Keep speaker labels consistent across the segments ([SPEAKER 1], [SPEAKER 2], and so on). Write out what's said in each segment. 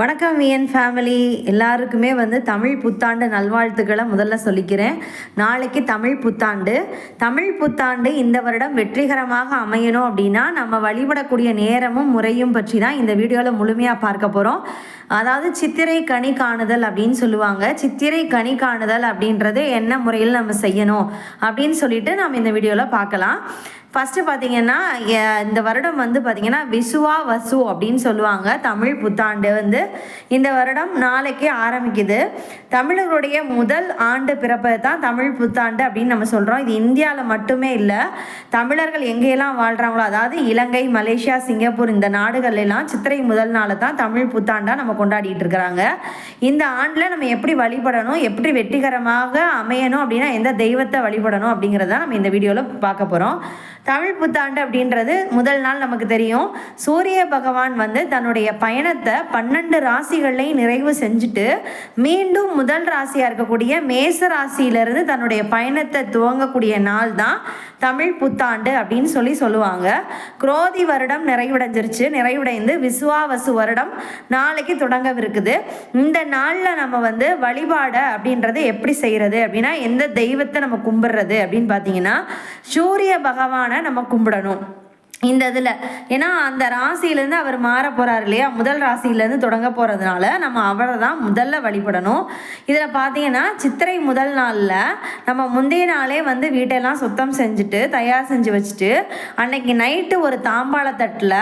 [SPEAKER 1] வணக்கம் VN family எல்லாருக்குமே தமிழ் புத்தாண்டு நல்வாழ்த்துக்களை முதல்ல சொல்லிக்கிறேன். நாளைக்கு தமிழ் புத்தாண்டு இந்த வருடம் வெற்றிகரமாக அமையணும் அப்படின்னா நம்ம வழிபடக்கூடிய நேரமும் முறையும் பற்றி தான் இந்த வீடியோவில் முழுமையாக பார்க்க போகிறோம். அதாவது சித்திரை கனி காணுதல் அப்படின்னு சொல்லுவாங்க. சித்திரை கனி காணுதல் அப்படின்றது என்ன முறையில் நம்ம செய்யணும் அப்படின்னு சொல்லிட்டு நம்ம இந்த வீடியோவில் பார்க்கலாம். ஃபஸ்ட்டு பார்த்திங்கன்னா இந்த வருடம் பார்த்திங்கன்னா விசுவா வசு அப்படின்னு சொல்லுவாங்க. தமிழ் புத்தாண்டு இந்த வருடம் நாளைக்கு ஆரம்பிக்குது. தமிழர்களுடைய முதல் ஆண்டு பிறப்பை தான் தமிழ் புத்தாண்டு அப்படின்னு நம்ம சொல்கிறோம். இது இந்தியாவில் மட்டுமே இல்லை, தமிழர்கள் எங்கேயெல்லாம் வாழ்கிறாங்களோ, அதாவது இலங்கை, மலேசியா, சிங்கப்பூர் இந்த நாடுகள்லாம் சித்திரை முதல் நாளை தான் தமிழ் புத்தாண்டாக நம்ம கொண்டாடிட்டு இருக்கிறாங்க. இந்த ஆண்டில் நம்ம எப்படி வழிபடணும், எப்படி வெற்றிகரமாக அமையணும் அப்படின்னா எந்த தெய்வத்தை வழிபடணும் அப்படிங்கிறத நம்ம இந்த வீடியோவில் பார்க்க போகிறோம். தமிழ் புத்தாண்டு அப்படின்றது முதல் நாள் நமக்கு தெரியும். சூரிய பகவான் தன்னுடைய பயணத்தை 12 ராசிகளையும் நிறைவு செஞ்சுட்டு மீண்டும் முதல் ராசியாக இருக்கக்கூடிய மேச ராசியிலிருந்து தன்னுடைய பயணத்தை துவங்கக்கூடிய நாள் தான் தமிழ் புத்தாண்டு அப்படின்னு சொல்லுவாங்க. குரோதி வருடம் நிறைவடைந்து விசுவாவசு வருடம் நாளைக்கு தொடங்கவிருக்குது. இந்த நாளில் நம்ம வழிபாடு அப்படின்றது எப்படி செய்கிறது அப்படின்னா எந்த தெய்வத்தை நம்ம கும்பிடுறது அப்படின்னு பார்த்தீங்கன்னா சூரிய பகவானை நம்ம கும்பிடணும். இந்த இதில் ஏன்னா அந்த ராசியிலேருந்து அவர் மாற போகிறார் இல்லையா, முதல் ராசியிலேருந்து தொடங்க போகிறதுனால நம்ம அவரை தான் முதல்ல வழிபடணும். இதில் பார்த்தீங்கன்னா சித்திரை முதல் நாளில் நம்ம முந்தைய நாளே வீட்டெல்லாம் சுத்தம் செஞ்சுட்டு தயார் செஞ்சு வச்சுட்டு அன்னைக்கு நைட்டு ஒரு தாம்பாளத்தட்டில்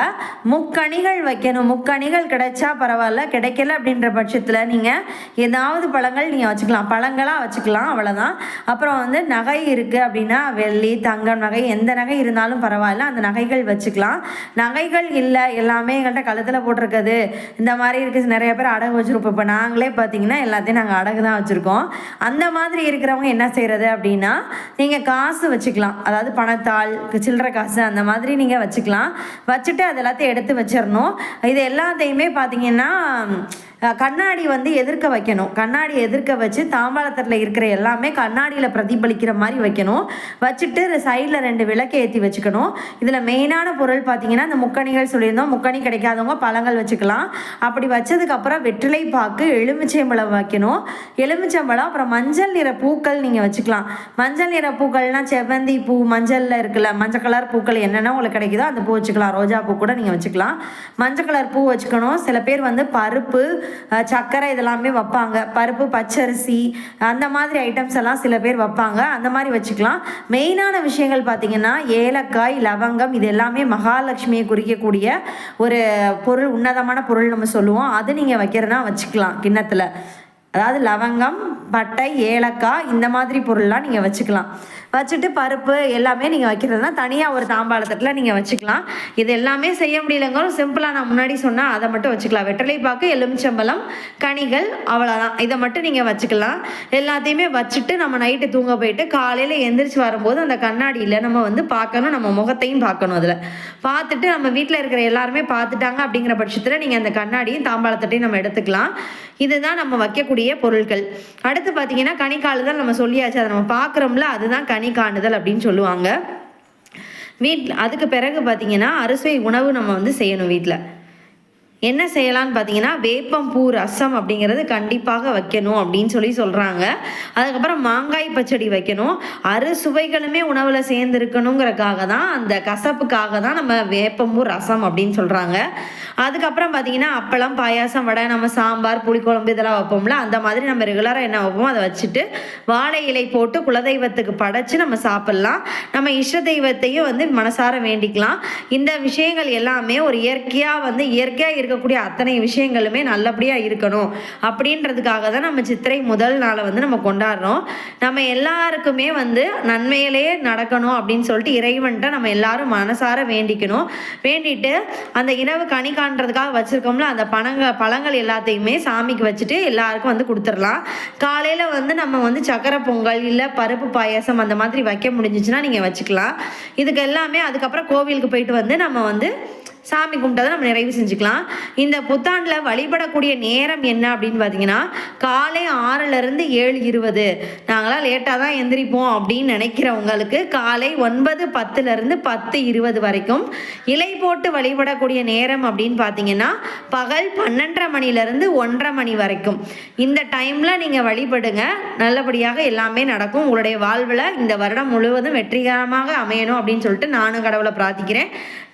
[SPEAKER 1] முக்கணிகள் வைக்கணும். முக்கணிகள் கிடைச்சா பரவாயில்ல, கிடைக்கல அப்படின்ற பட்சத்தில் நீங்கள் ஏதாவது பழங்கள் நீங்கள் வச்சுக்கலாம், பழங்களாக வச்சுக்கலாம், அவ்வளோதான். அப்புறம் நகை இருக்குது அப்படின்னா வெள்ளி, தங்கம் நகை, எந்த நகை இருந்தாலும் பரவாயில்ல, அந்த நகைகள் வச்சுக்கலாம். நகைகள் இல்லை, எல்லாமே எங்கள்கிட்ட கழுத்தில் போட்டிருக்குது இந்த மாதிரி இருக்குது. நிறைய பேர் அடகு வச்சுருப்போம். இப்போ நாங்களே பார்த்தீங்கன்னா எல்லாத்தையும் நாங்கள் அடகு தான் வச்சுருக்கோம். அந்த மாதிரி இருக்கிறவங்க என்ன செய்கிறது அப்படின்னா நீங்கள் காசு வச்சுக்கலாம், அதாவது பணத்தாள், சில்லறை காசு அந்த மாதிரி நீங்கள் வச்சுக்கலாம். வச்சுட்டு அது எல்லாத்தையும் எடுத்து வச்சிடணும். இது எல்லாத்தையுமே பார்த்தீங்கன்னா கண்ணாடி எதிர்க்க வைக்கணும். கண்ணாடி எதிர்க்க வச்சு தாம்பாளத்தட்டில் இருக்கிற எல்லாமே கண்ணாடியில் பிரதிபலிக்கிற மாதிரி வைக்கணும். வச்சுட்டு சைடில் 2 விளக்கை ஏற்றி வச்சுக்கணும். இதில் மெயினான பொருள் பார்த்தீங்கன்னா இந்த முக்கணிகள் சொல்லியிருந்தோம். முக்கணி கிடைக்காதவங்க பழங்கள் வச்சுக்கலாம். அப்படி வச்சதுக்கப்புறம் வெற்றிலை பாக்கு, எலுமிச்சம்பழம் வைக்கணும். எலுமிச்சம்பழம், அப்புறம் மஞ்சள் நிற பூக்கள் நீங்கள் வச்சுக்கலாம். மஞ்சள் நிற பூக்கள்னால் செவ்வந்தி பூ, மஞ்சளில் இருக்குல்ல, மஞ்சள் கலர் பூக்கள் என்னென்ன உங்களுக்கு கிடைக்குதோ அந்த பூ வச்சுக்கலாம். ரோஜா பூ கூட நீங்கள் வச்சுக்கலாம். மஞ்சள் கலர் பூ வச்சுக்கணும். சில பேர் பருப்பு, சர்க்கரை இதெல்லாமே வைப்பாங்க. பருப்பு, பச்சரிசி அந்த மாதிரி ஐட்டம்ஸ் எல்லாம் சில பேர் வைப்பாங்க. அந்த மாதிரி வச்சுக்கலாம். மெயினான விஷயங்கள் பார்த்தீங்கன்னா ஏலக்காய், லவங்கம், இது எல்லாமே மகாலட்சுமியை குறிக்கக்கூடிய ஒரு பொருள், உன்னதமான பொருள் நம்ம சொல்லுவோம். அது நீங்கள் வைக்கிறதுனா வச்சுக்கலாம் கிண்ணத்தில். அதாவது லவங்கம், பட்டை, ஏலக்காய் இந்த மாதிரி பொருள்லாம் நீங்கள் வச்சுக்கலாம். வச்சுட்டு பருப்பு எல்லாமே நீங்கள் வைக்கிறதுனா தனியாக ஒரு தாம்பாளத்தட்டில் நீங்கள் வச்சுக்கலாம். இது எல்லாமே செய்ய முடியலங்க, சிம்பிளாக நான் முன்னாடி சொன்னால் அதை மட்டும் வச்சுக்கலாம். வெற்றிலை பாக்கு, எலுமிச்சம்பழம், கனிகள், அவ்வளோதான். இதை மட்டும் நீங்கள் வச்சுக்கலாம். எல்லாத்தையுமே வச்சுட்டு நம்ம நைட்டு தூங்க போயிட்டு காலையில் எந்திரிச்சு வரும்போது அந்த கண்ணாடியில் நம்ம பார்க்கணும், நம்ம முகத்தையும் பார்க்கணும். அதில் பார்த்துட்டு நம்ம வீட்டில் இருக்கிற எல்லாருமே பார்த்துட்டாங்க அப்படிங்கிற பட்சத்தில் நீங்கள் அந்த கண்ணாடியும் தாம்பாளத்தட்டையும் நம்ம எடுத்துக்கலாம். இதுதான் நம்ம வைக்கக்கூடிய பொருட்கள். அடுத்து பார்த்தீங்கன்னா கனி காணுதல் நம்ம சொல்லியாச்சு, அதை நம்ம பார்க்குறோம்ல, அதுதான் கனி காணுதல் அப்படின்னு சொல்லுவாங்க. அதுக்கு பிறகு பார்த்தீங்கன்னா அறுசுவை உணவு நம்ம செய்யணும். வீட்டில் என்ன செய்யலான்னு பார்த்தீங்கன்னா வேப்பம்பூ ரசம் அப்படிங்கிறது கண்டிப்பாக வைக்கணும் அப்படின்னு சொல்கிறாங்க. அதுக்கப்புறம் மாங்காய் பச்சடி வைக்கணும். அறுசுவைகளுமே உணவில் சேர்ந்துருக்கணுங்கிறதுக்காக தான், அந்த கசப்புக்காக தான் நம்ம வேப்பம்பூ ரசம் அப்படின்னு சொல்கிறாங்க. அதுக்கப்புறம் பார்த்தீங்கன்னா அப்பளம், பாயாசம், வடை, நம்ம சாம்பார், புளிக்குழம்பு இதெல்லாம் வைப்போம்ல, அந்த மாதிரி நம்ம ரெகுலராக என்ன வைப்போம் அதை வச்சுட்டு வாழை இலை போட்டு குலதெய்வத்துக்கு படைச்சு நம்ம சாப்பிட்லாம். நம்ம இஷ்ட தெய்வத்தையும் மனசார வேண்டிக்கலாம். இந்த விஷயங்கள் எல்லாமே ஒரு இயற்கையாக இருக்கக்கூடிய அத்தனை விஷயங்களுமே நல்லபடியாக இருக்கணும் அப்படின்றதுக்காக தான் நம்ம சித்திரை முதல் நாளை நம்ம கொண்டாடுறோம். நம்ம எல்லாருக்குமே நன்மையிலே நடக்கணும் அப்படின்னு சொல்லிட்டு இறைவன்ட்ட நம்ம எல்லாரும் மனசார வேண்டிக்கணும். வேண்டிட்டு அந்த இரவு கனி காண்றதுக்காக வச்சுருக்கோம்ல, அந்த பழங்கள் எல்லாத்தையுமே சாமிக்கு வச்சுட்டு எல்லாருக்கும் கொடுத்துடலாம். காலையில் நம்ம சக்கரை பொங்கல் இல்லை பருப்பு பாயாசம் அந்த மாதிரி வைக்க முடிஞ்சிச்சுன்னா நீங்கள் வச்சுக்கலாம். இதுக்கு எல்லாமே அதுக்கப்புறம் கோவிலுக்கு போயிட்டு நம்ம சாமி கும்பிட்டதை நம்ம நிறைவு செஞ்சுக்கலாம். இந்த புத்தாண்டில் வழிபடக்கூடிய நேரம் என்ன அப்படின்னு பார்த்தீங்கன்னா, காலை 6லேருந்து 7:20. நாங்களாம் லேட்டாக தான் எந்திரிப்போம் அப்படின்னு நினைக்கிறவங்களுக்கு காலை 9:10லேருந்து 10:20 வரைக்கும். இலை போட்டு வழிபடக்கூடிய நேரம் அப்படின்னு பார்த்தீங்கன்னா, பகல் 12:30 மணிலேருந்து 1:30 மணி வரைக்கும். இந்த டைமில் நீங்கள் வழிபடுங்க, நல்லபடியாக எல்லாமே நடக்கும். உங்களுடைய வாழ்வில் இந்த வருடம் முழுவதும் வெற்றிகரமாக அமையணும் அப்படின்னு சொல்லிட்டு நானும் கடவுளை பிரார்த்திக்கிறேன்.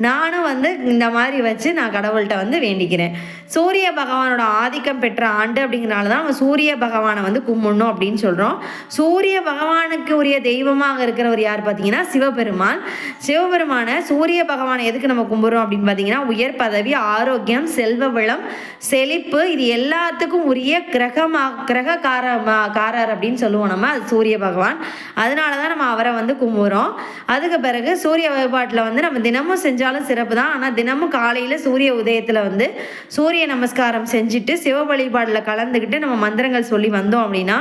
[SPEAKER 1] நானும் இந்த மாதிரி வச்சு நான் கடவுள்கிட்ட வேண்டிக்கிறேன். சூரிய பகவானோட ஆதிக்கம் பெற்ற ஆண்டு அப்படிங்கிறனால தான் நம்ம சூரிய பகவானை கும்பிடணும் அப்படின்னு சொல்கிறோம். சூரிய பகவானுக்கு உரிய தெய்வமாக இருக்கிறவர் யார் பார்த்தீங்கன்னா சிவபெருமான். சிவபெருமானை சூரிய பகவானை எதுக்கு நம்ம கும்பிட்றோம் அப்படின்னு பார்த்தீங்கன்னா, உயர் பதவி, ஆரோக்கியம், செல்வ வளம், செழிப்பு, இது எல்லாத்துக்கும் உரிய கிரகக்காரர் அப்படின்னு சொல்லுவோம் நம்ம. அது சூரிய பகவான். அதனால தான் நம்ம அவரை கும்பிட்றோம். அதுக்கு பிறகு சூரிய வழிபாட்டில் நம்ம தினமும் செஞ்சாலும் சிறப்பு தான். ஆனால் தினமும் காலையில் சூரிய உதயத்தில் சூரிய நமஸ்காரம் செஞ்சுட்டு சிவ வழிபாடில் கலந்துக்கிட்டு நம்ம மந்திரங்கள் சொல்லி வந்தோம் அப்படின்னா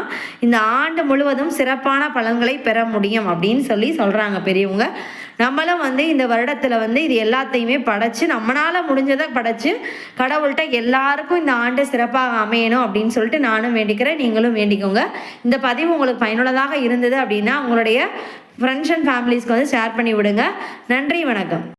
[SPEAKER 1] இந்த ஆண்டு முழுவதும் சிறப்பான பலன்களை பெற முடியும் அப்படின்னு சொல்கிறாங்க பெரியவங்க. நம்மளும் இந்த வருடத்தில் இது எல்லாத்தையுமே படைச்சு நம்மளால் முடிஞ்சதை படைச்சு கடவுள்கிட்ட எல்லாருக்கும் இந்த ஆண்டு சிறப்பாக அமையணும் அப்படின்னு சொல்லிட்டு நானும் வேண்டிக்கிறேன். நீங்களும் வேண்டிக்கோங்க. இந்த பதிவு உங்களுக்கு பயனுள்ளதாக இருந்தது அப்படின்னா உங்களுடைய ஃப்ரெண்ட்ஸ் அண்ட் ஃபேமிலிஸ்க்கு ஷேர் பண்ணி விடுங்க. நன்றி, வணக்கம்.